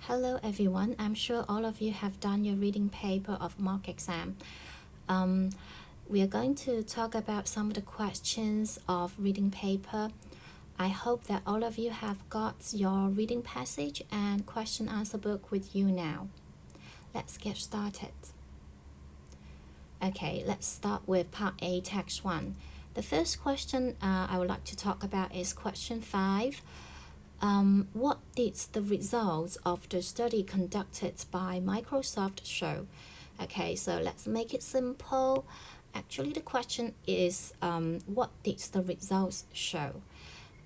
Hello everyone, I'm sure all of you have done your reading paper of mock exam. We are going to talk about some of the questions of reading paper. I hope that all of you have got your reading passage and question answer book with you now. Let's get started. Okay, let's start with part A, text 1. The first question I would like to talk about is question 5. What did the results of the study conducted by Microsoft show? Okay, so let's make it simple. Actually, the question is, what did the results show?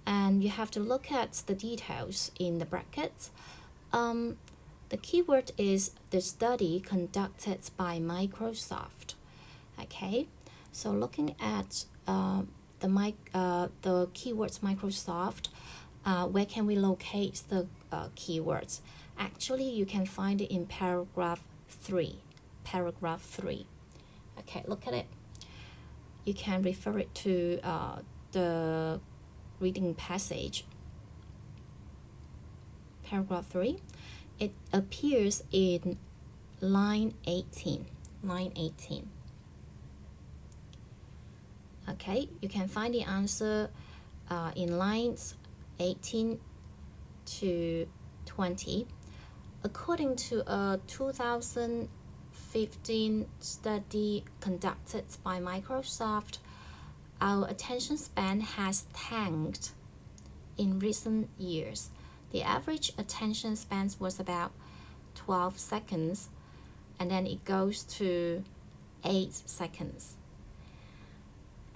And you have to look at the details in the brackets. The keyword is the study conducted by Microsoft. Okay, so looking at the keywords Microsoft, where can we locate the keywords? Actually, you can find it in paragraph 3. Paragraph 3. Okay, look at it. You can refer it to the reading passage. Paragraph 3. It appears in line 18. Line 18. Okay, you can find the answer in lines 18 to 20. According to a 2015 study conducted by Microsoft, our attention span has tanked in recent years. The average attention span was about 12 seconds, and then it goes to 8 seconds.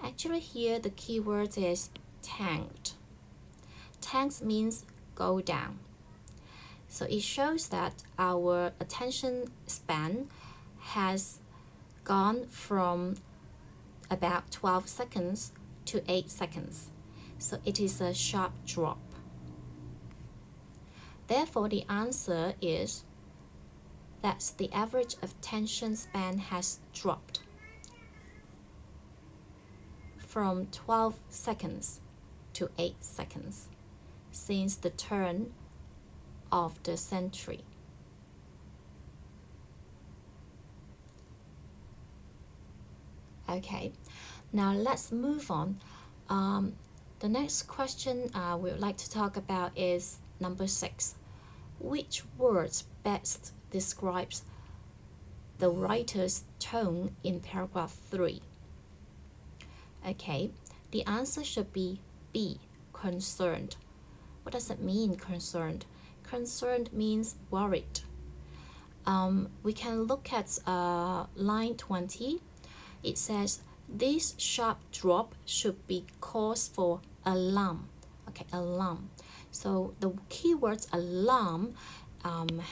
Actually, here the keyword is tanked. Tanked means go down. So it shows that our attention span has gone from about 12 seconds to 8 seconds. So it is a sharp drop. Therefore, the answer is that the average attention span has dropped from 12 seconds to 8 seconds since the turn of the century. Okay, now let's move on. The next question we would like to talk about is number 6. Which words best describes the writer's tone in paragraph 3? Okay, the answer should be B, concerned. What does it mean, concerned? Concerned means worried. We can look at line 20. It says, this sharp drop should be cause for alarm. Okay, alarm. So the keyword alarm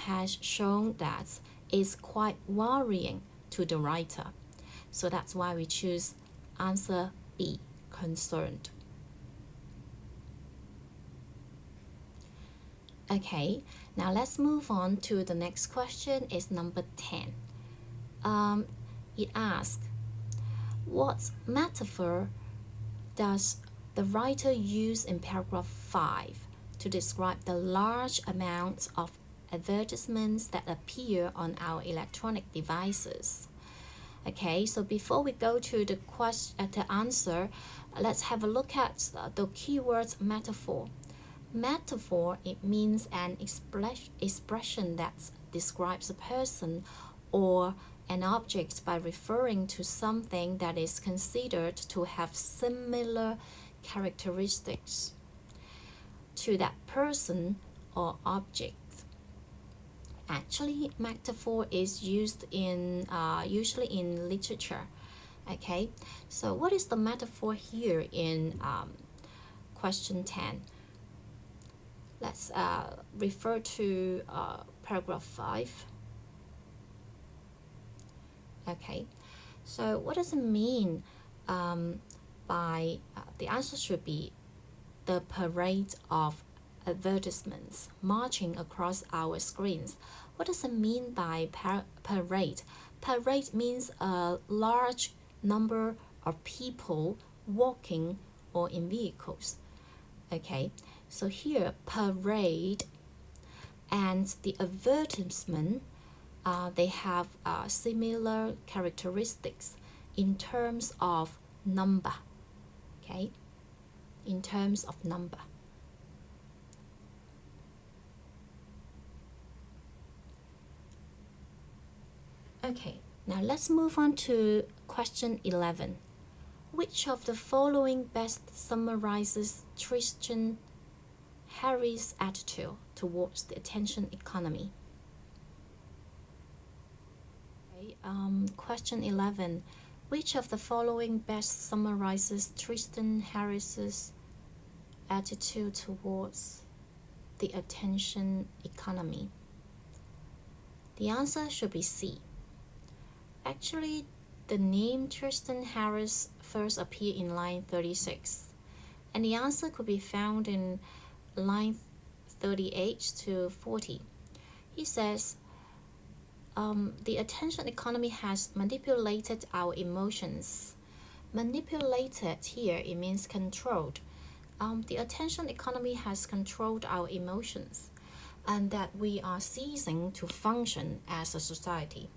has shown that it's quite worrying to the writer. So that's why we choose answer B, concerned. Okay, now let's move on to the next question. Is number 10. It asks, what metaphor does the writer use in paragraph 5 to describe the large amount of advertisements that appear on our electronic devices? Okay, so before we go to the answer, let's have a look at the keyword metaphor. Metaphor, it means an expression that describes a person or an object by referring to something that is considered to have similar characteristics to that person or object. Actually, metaphor is used in usually in literature. Okay, so what is the metaphor here in question 10? Let's refer to paragraph 5. Okay, so what does it mean by the answer should be the parade of advertisements marching across our screens. What does it mean by parade? Parade means a large number of people walking or in vehicles. Okay, so here parade and the advertisement, they have similar characteristics in terms of number, okay, in terms of number. Okay, now let's move on to question 11. Which of the following best summarizes Tristan Harris' attitude towards the attention economy? Okay, question 11. Which of the following best summarizes Tristan Harris's attitude towards the attention economy? The answer should be C. Actually, the name Tristan Harris first appeared in line 36, and the answer could be found in line 38 to 40. He says, the attention economy has manipulated our emotions. Manipulated here, it means controlled. The attention economy has controlled our emotions, and that we are ceasing to function as a society.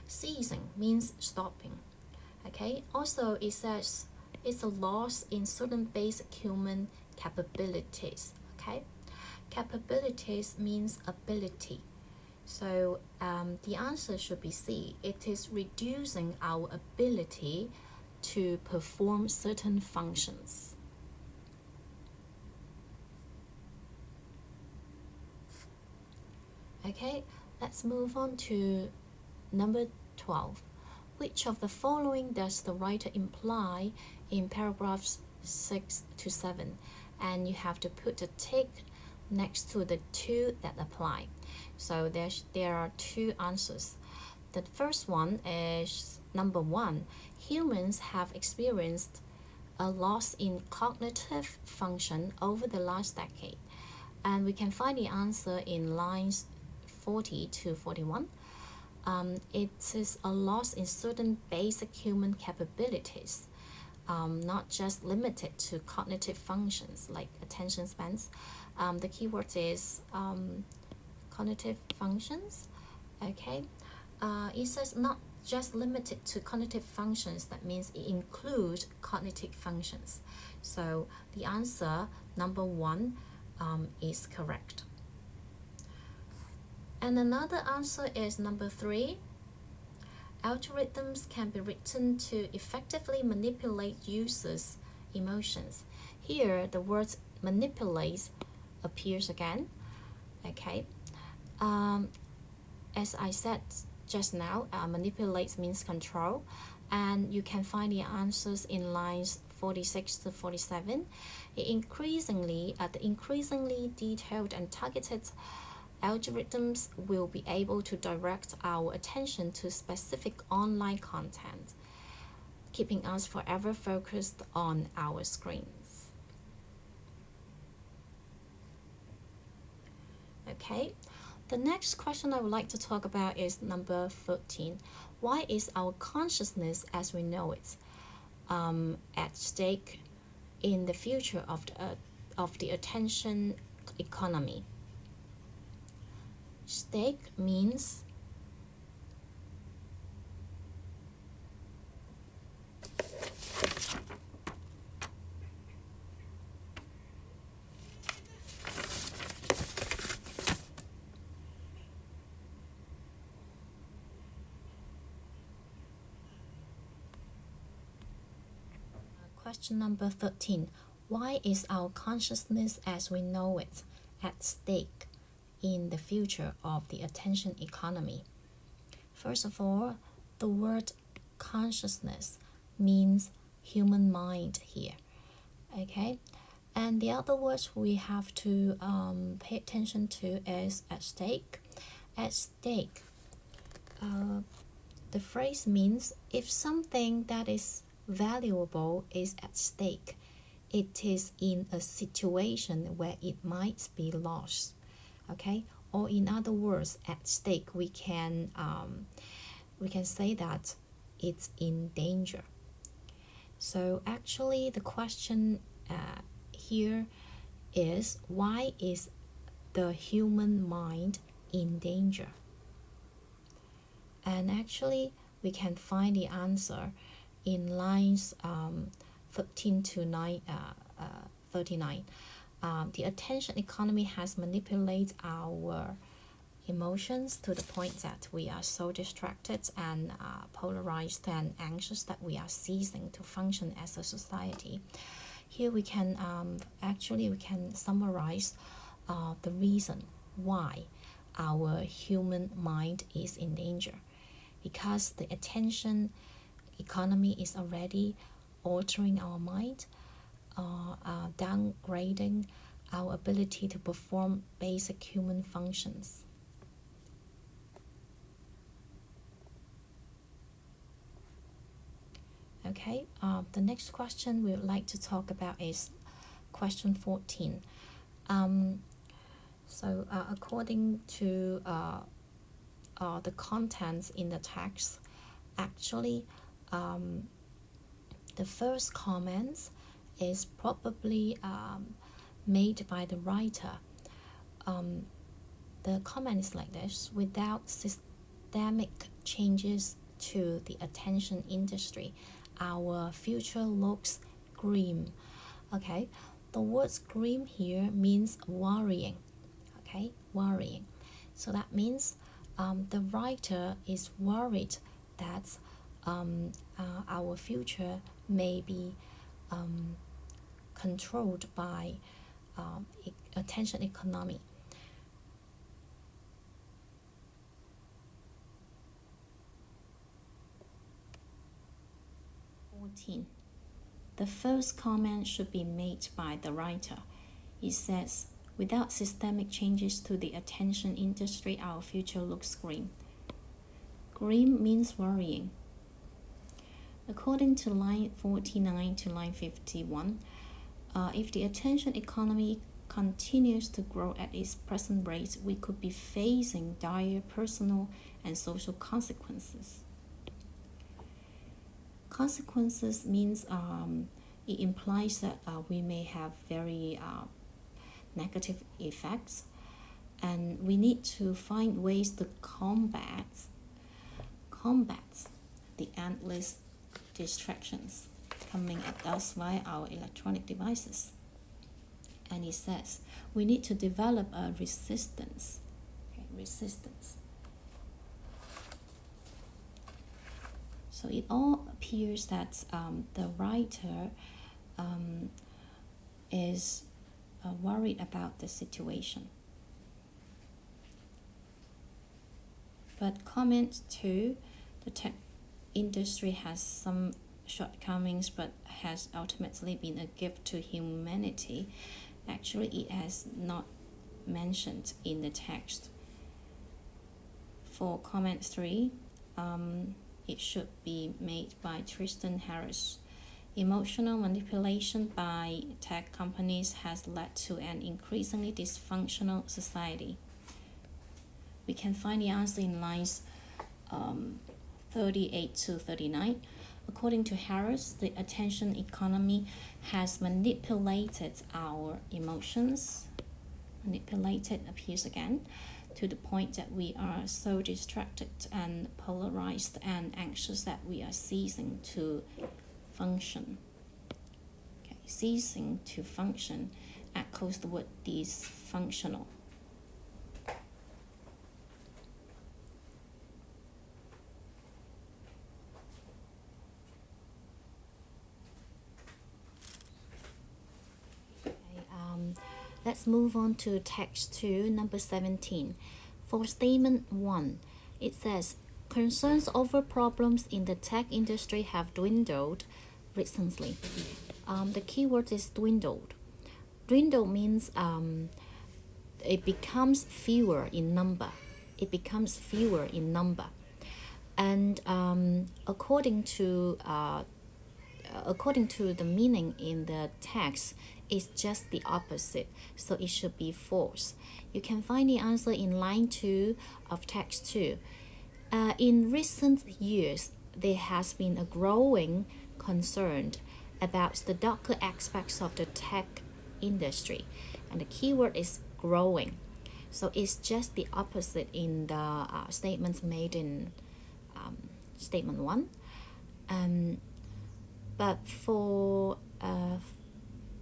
Ceasing means stopping. Okay. Also, it says it's a loss in certain basic human capabilities. Okay. Capabilities means ability. So the answer should be C. It is reducing our ability to perform certain functions. Okay, let's move on to number 12. Which of the following does the writer imply in paragraphs 6 to 7? And you have to put a tick next to the two that apply. So there are two answers. The first one is number 1. Humans have experienced a loss in cognitive function over the last decade. And we can find the answer in lines 40 to 41. It is a loss in certain basic human capabilities, not just limited to cognitive functions like attention spans. The keyword is cognitive functions. Okay, it says not just limited to cognitive functions. That means it includes cognitive functions. So the answer number 1 is correct. And another answer is number 3. Algorithms can be written to effectively manipulate users' emotions. Here, the word manipulate appears again. Okay. As I said just now, manipulate means control, and you can find the answers in lines 46 to 47. The increasingly detailed and targeted algorithms will be able to direct our attention to specific online content, keeping us forever focused on our screens. Okay, the next question I would like to talk about is number 13. Why is our consciousness as we know it at stake in the future of the attention economy? Stake means question number 13. Why is our consciousness as we know it at stake in the future of the attention economy? First of all, the word consciousness means human mind here. Okay, and the other words we have to pay attention to is at stake. At stake, the phrase means if something that is valuable is at stake, it is in a situation where it might be lost. Okay, or in other words, at stake we can say that it's in danger. So actually the question here is, why is the human mind in danger? And actually, we can find the answer in lines 15 to 39. The attention economy has manipulated our emotions to the point that we are so distracted and polarized and anxious that we are ceasing to function as a society. Here we can we can summarize the reason why our human mind is in danger, because the attention economy is already altering our mind, downgrading our ability to perform basic human functions. Okay, the next question we would like to talk about is question 14. According to the contents in the text, actually, the first comments is probably made by the writer. The comment is like this: without systemic changes to the attention industry, our future looks grim. Okay, the word grim here means worrying. Okay, worrying. So that means the writer is worried that our future may be controlled by attention economy. The first comment should be made by the writer. He says, without systemic changes to the attention industry, our future looks grim. Grim means worrying. According to line 49 to line 51, if the attention economy continues to grow at its present rate, we could be facing dire personal and social consequences. Consequences means it implies that we may have very negative effects, and we need to find ways to combat the endless distractions coming at us via our electronic devices. And he says we need to develop a resistance. So it all appears that the writer is worried about the situation. But comment 2, the tech industry has some shortcomings but has ultimately been a gift to humanity. Actually, it has not mentioned in the text. For comment 3, it should be made by Tristan Harris. Emotional manipulation by tech companies has led to an increasingly dysfunctional society. We can find the answer in lines 38 to 39. According to Harris, the attention economy has manipulated our emotions. Manipulated appears again, to the point that we are so distracted and polarized and anxious that we are ceasing to function. Okay, ceasing to function echoes the word dysfunctional. Let's move on to text 2, number 17. For statement 1, it says, concerns over problems in the tech industry have dwindled recently. The keyword is dwindled. Dwindle means it becomes fewer in number. And according to the meaning in the text, it's just the opposite, so it should be false. You can find the answer in line 2 of text 2. In recent years, there has been a growing concern about the darker aspects of the tech industry, and the keyword is growing. So it's just the opposite in the statements made in statement 1. But for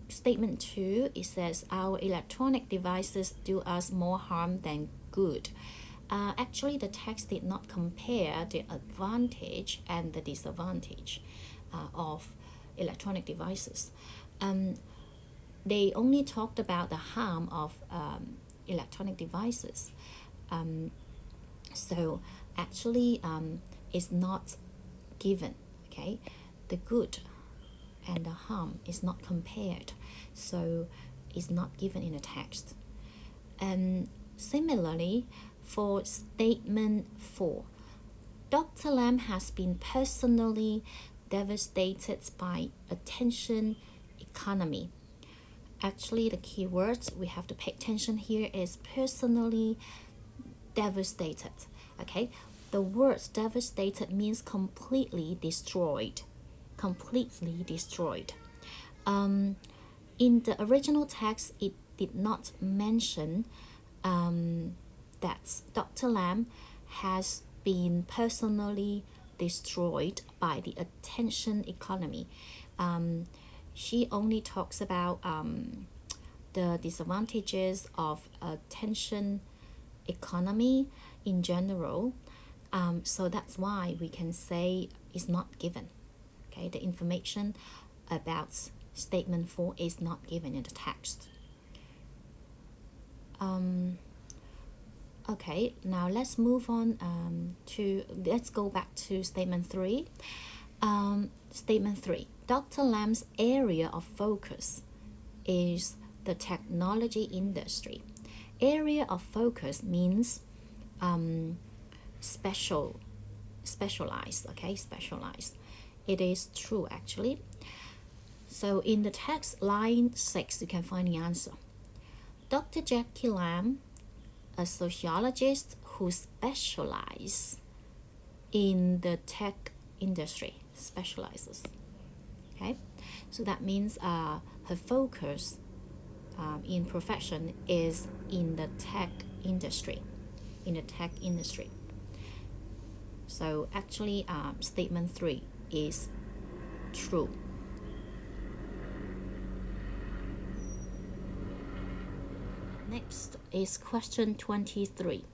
statement 2, it says our electronic devices do us more harm than good. Actually, the text did not compare the advantage and the disadvantage of electronic devices. They only talked about the harm of electronic devices. So actually, it's not given. Okay, the good and the harm is not compared, so it's not given in the text. And similarly, for statement 4, Dr. Lam has been personally devastated by attention economy. Actually, the key words we have to pay attention here is personally devastated. Okay, the word devastated means completely destroyed. Completely destroyed. In the original text, it did not mention that Dr. Lam has been personally destroyed by the attention economy. She only talks about the disadvantages of attention economy in general. So that's why we can say it's not given. Okay, the information about statement 4 is not given in the text. Okay, now let's move on let's go back to statement 3. Statement 3, Dr. Lam's area of focus is the technology industry. Area of focus means specialized. Okay, specialized. It is true actually. So in the text, line 6, you can find the answer. Dr. Jackie Lam, a sociologist who specializes in the tech industry, specializes. Okay, so that means her focus in profession is in the tech industry. So actually, statement 3 is true. Next is question 23.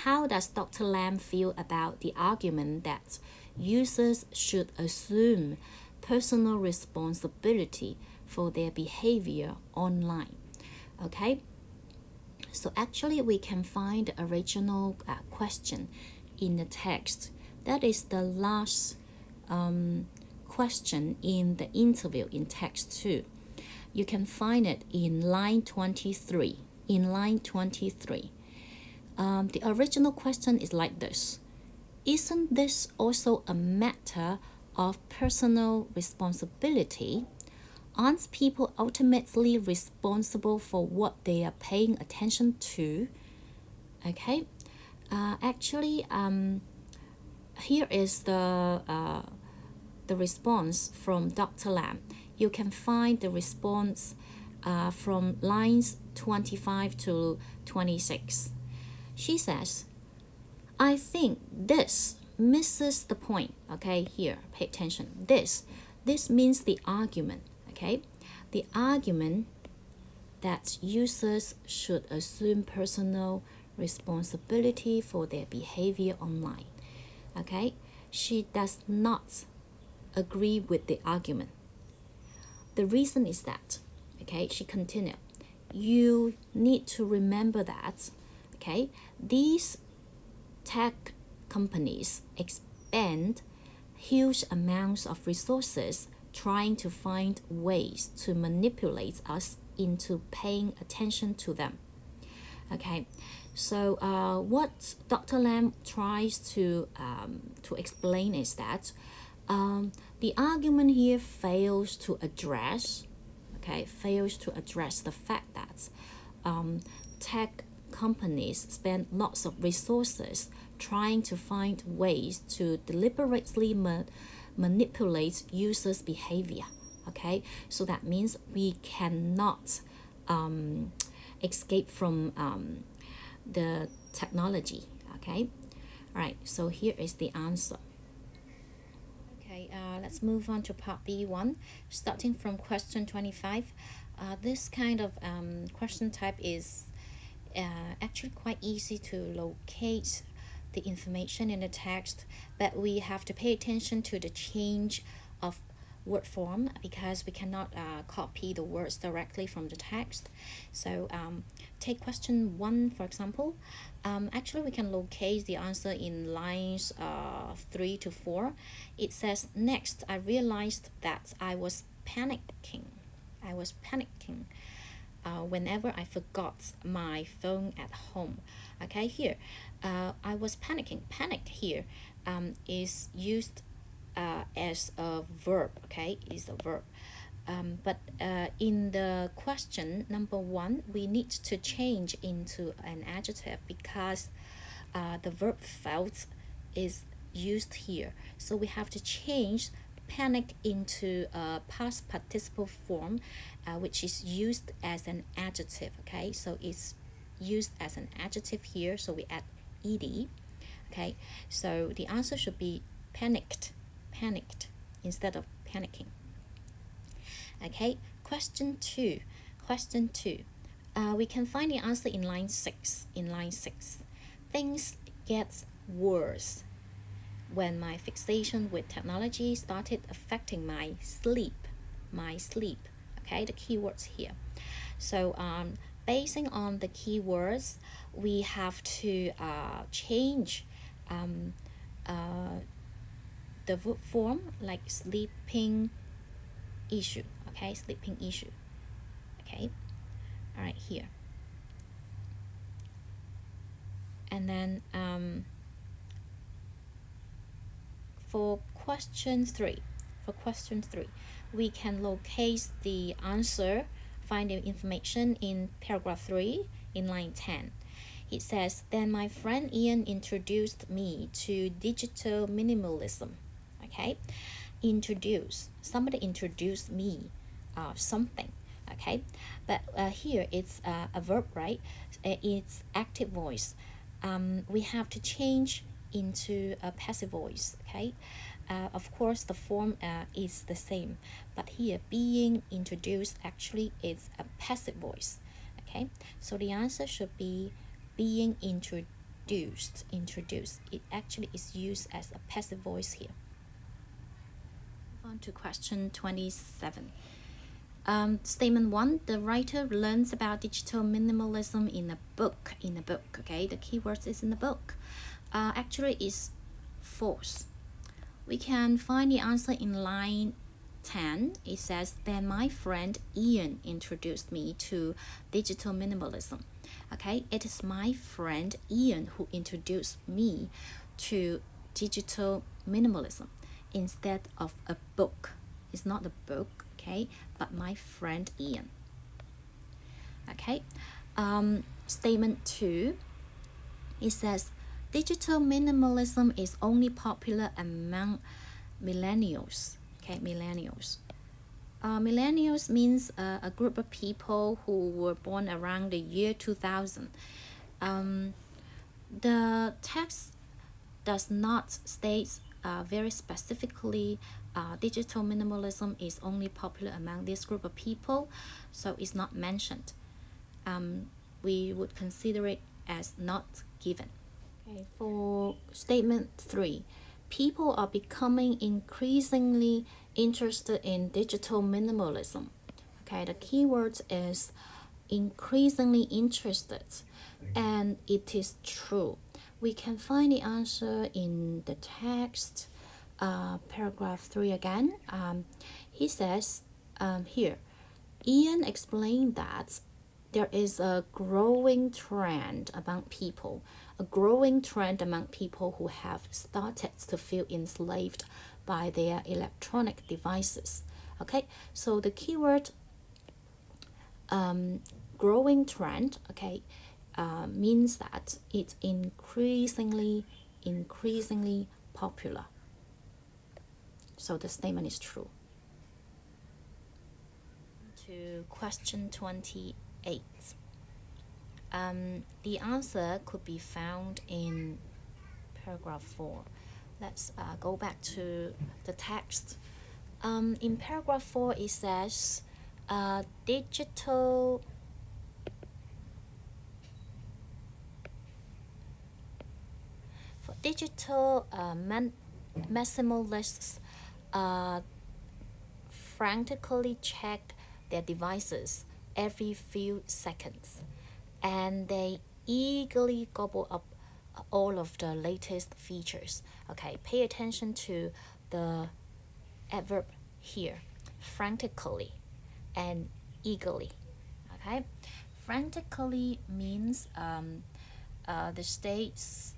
How does Dr. Lam feel about the argument that users should assume personal responsibility for their behavior online? Okay, so actually we can find the original question in the text. That is the last question in the interview in text 2. You can find it in line 23. The original question is like this. Isn't this also a matter of personal responsibility? Aren't people ultimately responsible for what they are paying attention to? Okay, actually, here is the response from Dr. Lam. You can find the response from lines 25 to 26. She says, I think this misses the point. Okay, here, pay attention. This means the argument. Okay, the argument that users should assume personal responsibility for their behavior online. Okay, she does not agree with the argument. The reason is that, okay, she continued, you need to remember that, okay, these tech companies expend huge amounts of resources trying to find ways to manipulate us into paying attention to them. Okay, so what Dr. Lam tries to explain is that the argument here fails to address the fact that tech companies spend lots of resources trying to find ways to deliberately manipulate users' behavior. Okay, so that means we cannot escape from the technology. Okay, all right, so here is the answer. Okay, let's move on to part B1, starting from question 25. This kind of question type is actually quite easy to locate the information in the text, but we have to pay attention to the change of word form because we cannot copy the words directly from the text. So take question 1 for example. Actually we can locate the answer in lines 3 to 4. It says, next I realized that I was panicking whenever I forgot my phone at home. Okay, here I was panicking. Panic here is used as a verb. Okay, is a verb. But in the question number 1, we need to change into an adjective because the verb felt is used here. So we have to change panic into a past participle form, which is used as an adjective. Okay, so it's used as an adjective here, so we add ed. Okay, so the answer should be panicked instead of panicking. Okay, question 2. We can find the answer in line 6. Things get worse when my fixation with technology started affecting my sleep. Okay, the keywords here. So basing on the keywords, we have to change the verb form, like sleeping issue. Okay, sleeping issue. Okay, all right, here. And then for question 3, we can locate the answer, find the information in paragraph 3 in line 10. It says, then my friend Ian introduced me to digital minimalism. Okay, somebody introduced me something. Okay, but here it's a verb, right? It's active voice. We have to change into a passive voice. Okay, of course the form is the same, but here being introduced actually is a passive voice. Okay, so the answer should be being introduced. It actually is used as a passive voice here. Move on to question 27. Statement 1, the writer learns about digital minimalism in a book. Okay, the keyword is in the book. Actually is false. We can find the answer in line 10. It says, then my friend Ian introduced me to digital minimalism. Okay, it is my friend Ian who introduced me to digital minimalism instead of a book. It's not a book, okay, but my friend Ian. Okay, statement 2, it says, digital minimalism is only popular among millennials. Okay, millennials. Millennials means a group of people who were born around the year 2000. The text does not state very specifically digital minimalism is only popular among this group of people, so it's not mentioned. We would consider it as not given. Okay, for statement 3, people are becoming increasingly interested in digital minimalism. Okay, the keyword is increasingly interested, and it is true. We can find the answer in the text, paragraph 3 again. He says here, Ian explained that there is a growing trend among people who have started to feel enslaved by their electronic devices. Okay, so the keyword growing trend, okay, means that it's increasingly popular. So the statement is true. To question 28. The answer could be found in paragraph 4. Let's go back to the text. In paragraph 4, it says digital maximalists frantically check their devices every few seconds, and they eagerly gobble up all of the latest features. Okay, pay attention to the adverb here, frantically and eagerly. Okay, frantically means the states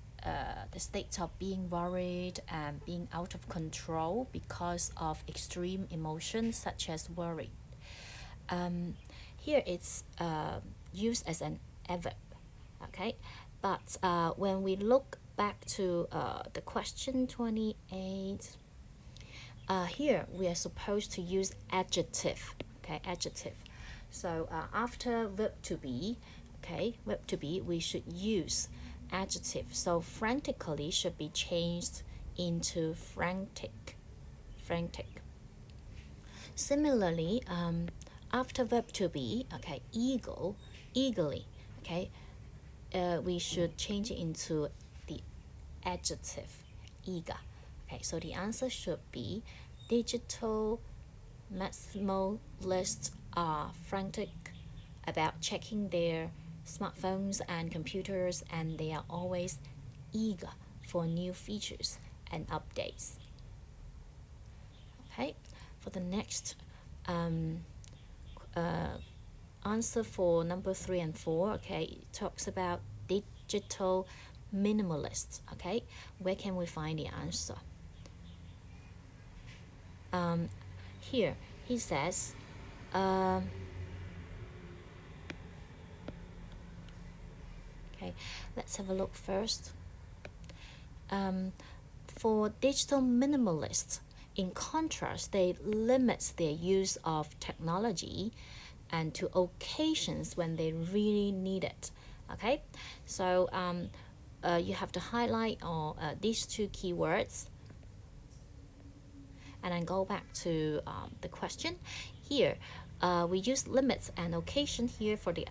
of being worried and being out of control because of extreme emotions such as worry. Here it's used as an adverb. Okay, but when we look back to the question 28, here we are supposed to use adjective. Okay, adjective. So after verb to be, we should use adjective. So frantically should be changed into frantic. Similarly, after verb to be, eagerly, we should change it into the adjective, eager. Okay, so the answer should be digital maximalists are frantic about checking their smartphones and computers, and they are always eager for new features and updates. Okay, for the next answer for number 3 and 4, it talks about digital minimalists. Okay, where can we find the answer? Here he says let's have a look first. For digital minimalists, in contrast, they limit their use of technology and to occasions when they really need it. Okay, so you have to highlight these two keywords and then go back to the question. Here we use limits and occasion here for the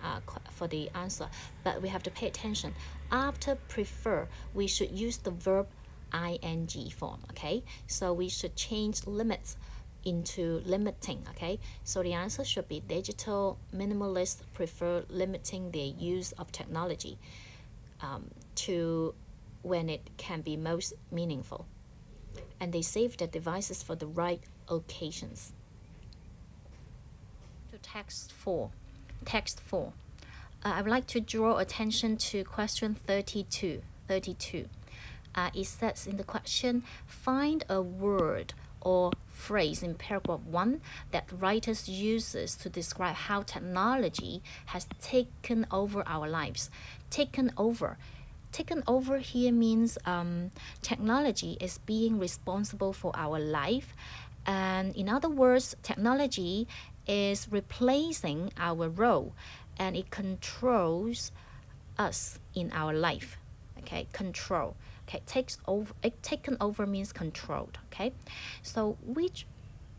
answer, but we have to pay attention. After prefer, we should use the verb ing form. Okay, so we should change limits into limiting. Okay, so the answer should be digital minimalists prefer limiting their use of technology to when it can be most meaningful, and they save their devices for the right occasions. To text 4. I would like to draw attention to question 32. It says in the question, find a word or phrase in paragraph 1 that writers uses to describe how technology has taken over our lives. Taken over here means technology is being responsible for our life, and in other words, technology is replacing our role and it controls us in our life. Okay, control. Okay, taken over means controlled. Okay, so which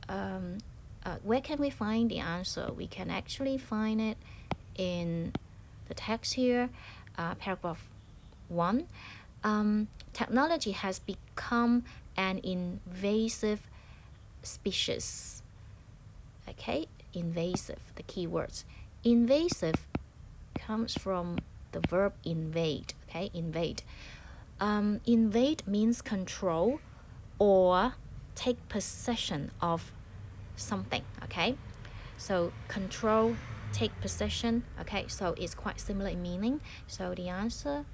where can we find the answer? We can actually find it in the text here, paragraph 1. Technology has become an invasive species. Okay, invasive, the key words. Invasive comes from the verb invade. Okay, invade. Invade means control or take possession of something. Okay, so control, take possession. Okay, so it's quite similar in meaning. So the answer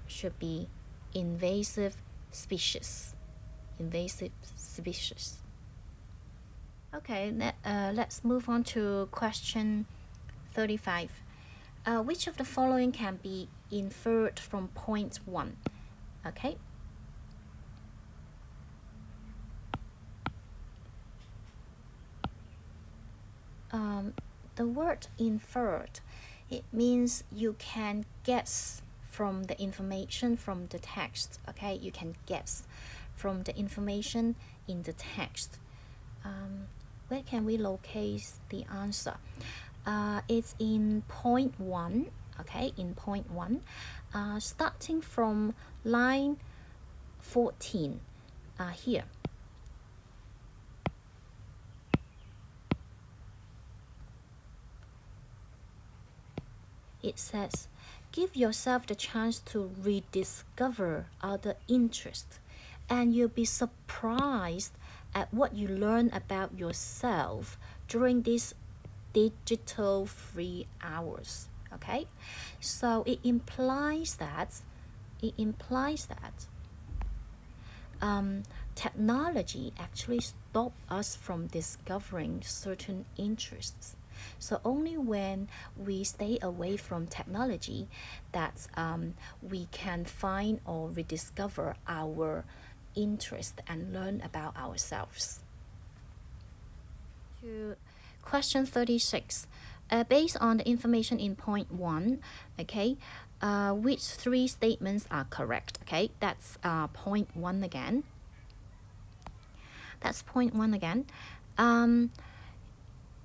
should be invasive species. Invasive species. Okay, let's move on to question 35. Which of the following can be inferred from point 1? Okay. The word inferred It means you can guess from the information from the text. Okay, you can guess from the information in the text. Where can we locate the answer? It's in point 1. Okay, in point 1, starting from line 14 here. It says, give yourself the chance to rediscover other interests, and you'll be surprised at what you learn about yourself during these digital free hours. Okay, so it implies that technology actually stops us from discovering certain interests. So only when we stay away from technology that we can find or rediscover our interest and learn about ourselves. To question 36. Based on the information in point 1, okay, which 3 statements are correct? Okay, that's point 1 again. That's point 1 again.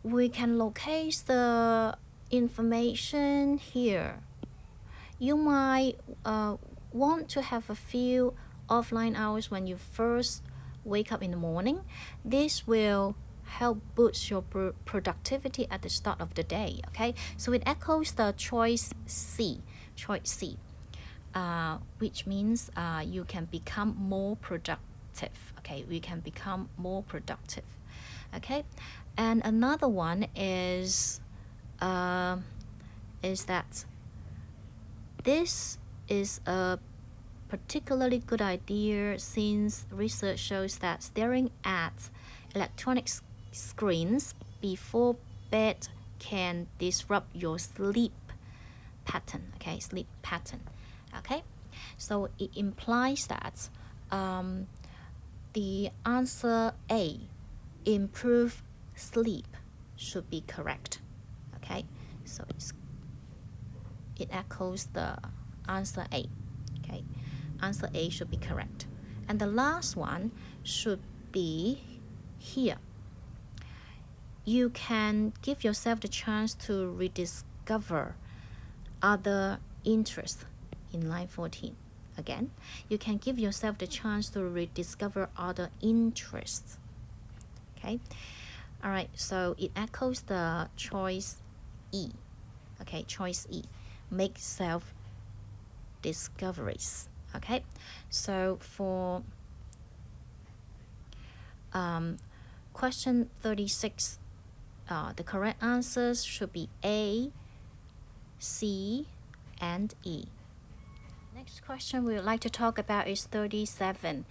We can locate the information here. You might want to have a few offline hours when you first wake up in the morning. This will help boost your productivity at the start of the day. Okay, so it echoes the choice C, which means you can become more productive. Okay, we can become more productive. Okay, and another one is that this is a particularly good idea since research shows that staring at electronic screens before bed can disrupt your sleep pattern. Okay, so it implies that the answer A, improve sleep, should be correct. Okay, so it echoes the answer A. Okay, answer A should be correct. And the last one should be here. You can give yourself the chance to rediscover other interests in line 14. Again, you can give yourself the chance to rediscover other interests. Okay, all right, so it echoes the choice E. Okay, choice E, make self discoveries. Okay, so for question 36, the correct answers should be A, C, and E. Next question we would like to talk about is 37.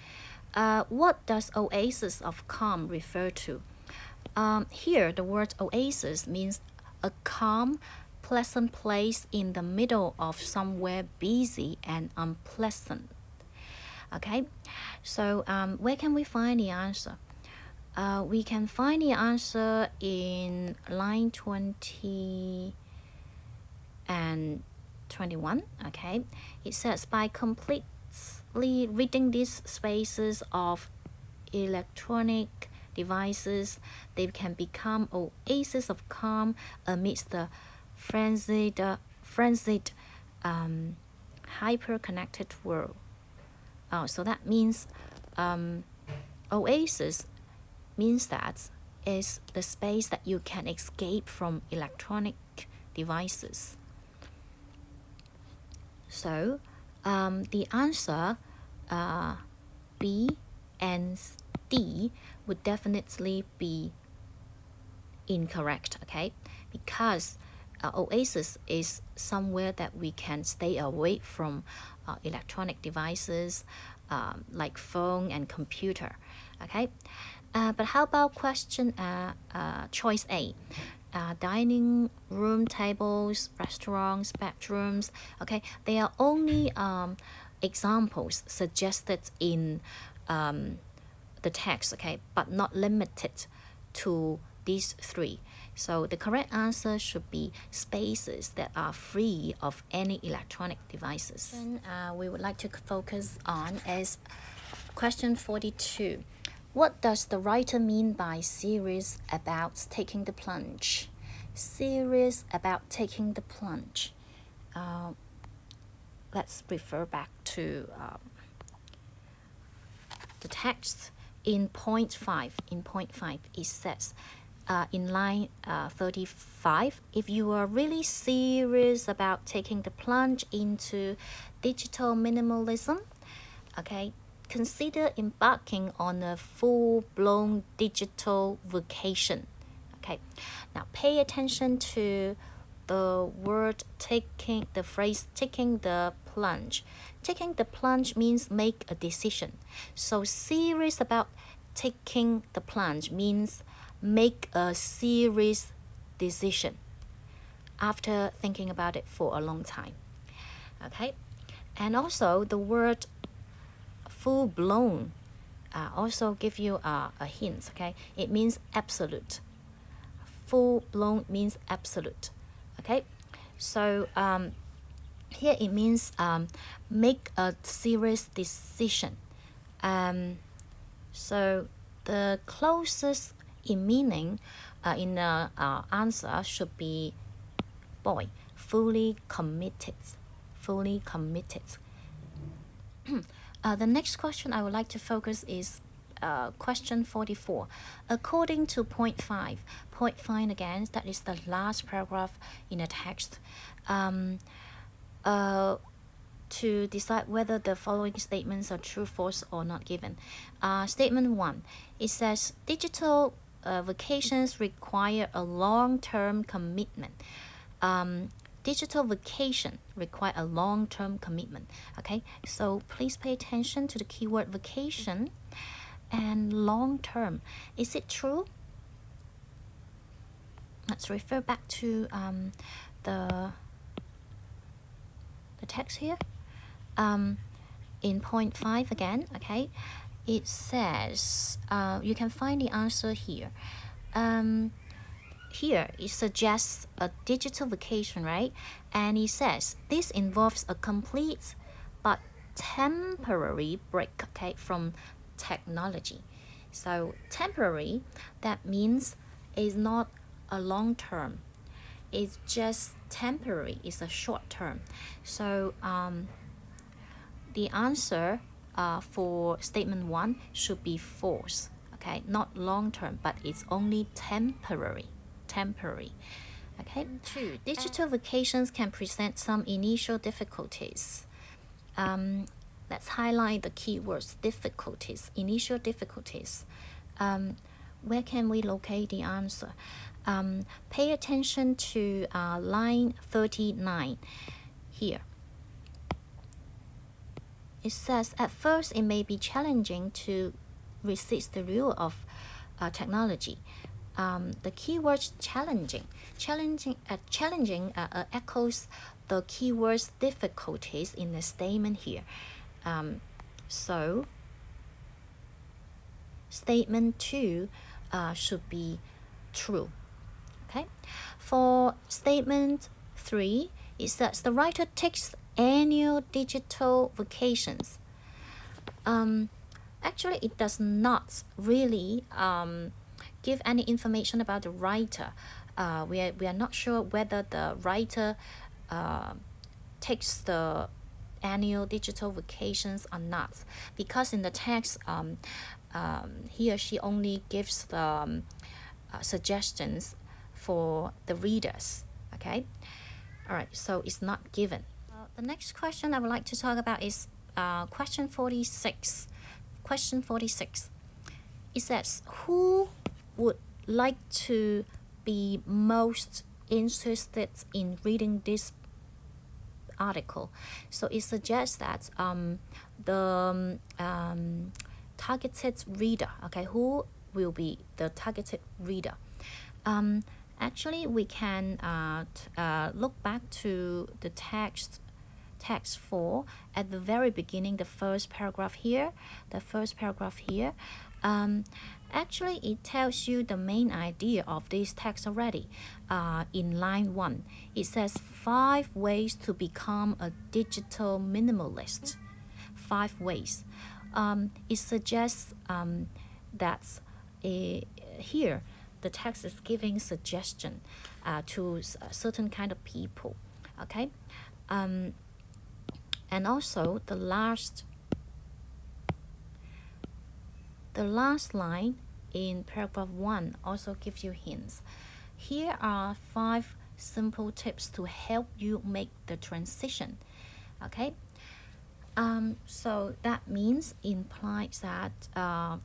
What does oasis of calm refer to? Here, the word oasis means a calm, pleasant place in the middle of somewhere busy and unpleasant. Okay, so where can we find the answer? We can find the answer in line 20 and 21. Okay, it says, by completely ridding these spaces of electronic devices, they can become oases of calm amidst the frenzied hyper-connected world. So that means oasis means that is the space that you can escape from electronic devices. So the answer B and D would definitely be incorrect, okay? Because oasis is somewhere that we can stay away from electronic devices like phone and computer, okay? But how about question choice A? Dining room tables, restaurants, bedrooms. Okay, they are only examples suggested in the text. Okay, but not limited to these 3. So the correct answer should be spaces that are free of any electronic devices. And we would like to focus on is question 42. What does the writer mean by serious about taking the plunge? Serious about taking the plunge. Let's refer back to the text in point 5. In point 5, it says, in line 35, if you are really serious about taking the plunge into digital minimalism, okay, consider embarking on a full-blown digital vacation. Okay, now pay attention to the word taking, the phrase taking the plunge. Taking the plunge means make a decision. So serious about taking the plunge means make a serious decision after thinking about it for a long time. Okay, and also the word full-blown also give you a hint. Okay, it means absolute. Full-blown means absolute. Okay, so here it means make a serious decision. So the closest in meaning in the answer should be boy, fully committed. Fully committed. The next question I would like to focus is question 44. According to point 5 again, that is the last paragraph in the text, to decide whether the following statements are true, false, or not given. Statement 1, it says digital vacations require a long-term commitment. Digital vacation require a long-term commitment. Okay, so please pay attention to the keyword vacation and long-term. Is it true? Let's refer back to the text here. In point 5 again, okay, it says you can find the answer here. Here it suggests a digital vacation, right? And it says this involves a complete but temporary break, okay, from technology. So temporary, that means it's not a long term. It's just temporary. It's a short term. So the answer for statement 1 should be false. Okay, not long term, but it's only temporary. Okay. 2. Digital vacations can present some initial difficulties. Let's highlight the keywords difficulties, initial difficulties. Where can we locate the answer? Pay attention to line 39 here. It says, at first it may be challenging to resist the rule of technology. The keyword challenging echoes the keywords difficulties in the statement here. So statement 2 should be true. Okay. For statement 3, it says the writer takes annual digital vacations. Actually, it does not really give any information about the writer. We are not sure whether the writer takes the annual digital vacations or not, because in the text he or she only gives the suggestions for the readers. Okay, all right, so it's not given. The next question I would like to talk about is question 46. Question 46. It says, who would like to be most interested in reading this article? So it suggests that the targeted reader, okay, who will be the targeted reader? Actually, we can look back to the text 4 at the very beginning, the first paragraph here, Actually, it tells you the main idea of this text already. In line 1, it says 5 ways to become a digital minimalist. 5 ways. It suggests that here the text is giving suggestion to a certain kind of people. Okay, and also the last line in paragraph 1 also gives you hints. Here are 5 simple tips to help you make the transition. Okay, so that implies that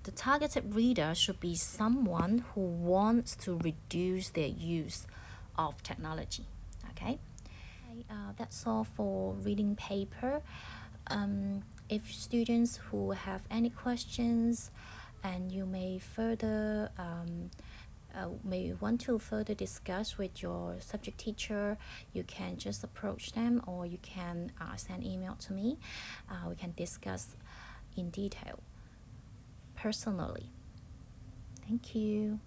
the targeted reader should be someone who wants to reduce their use of technology. Okay, that's all for reading paper. If students who have any questions and you may want to further discuss with your subject teacher, you can just approach them, or you can send email to me. We can discuss in detail personally. Thank you.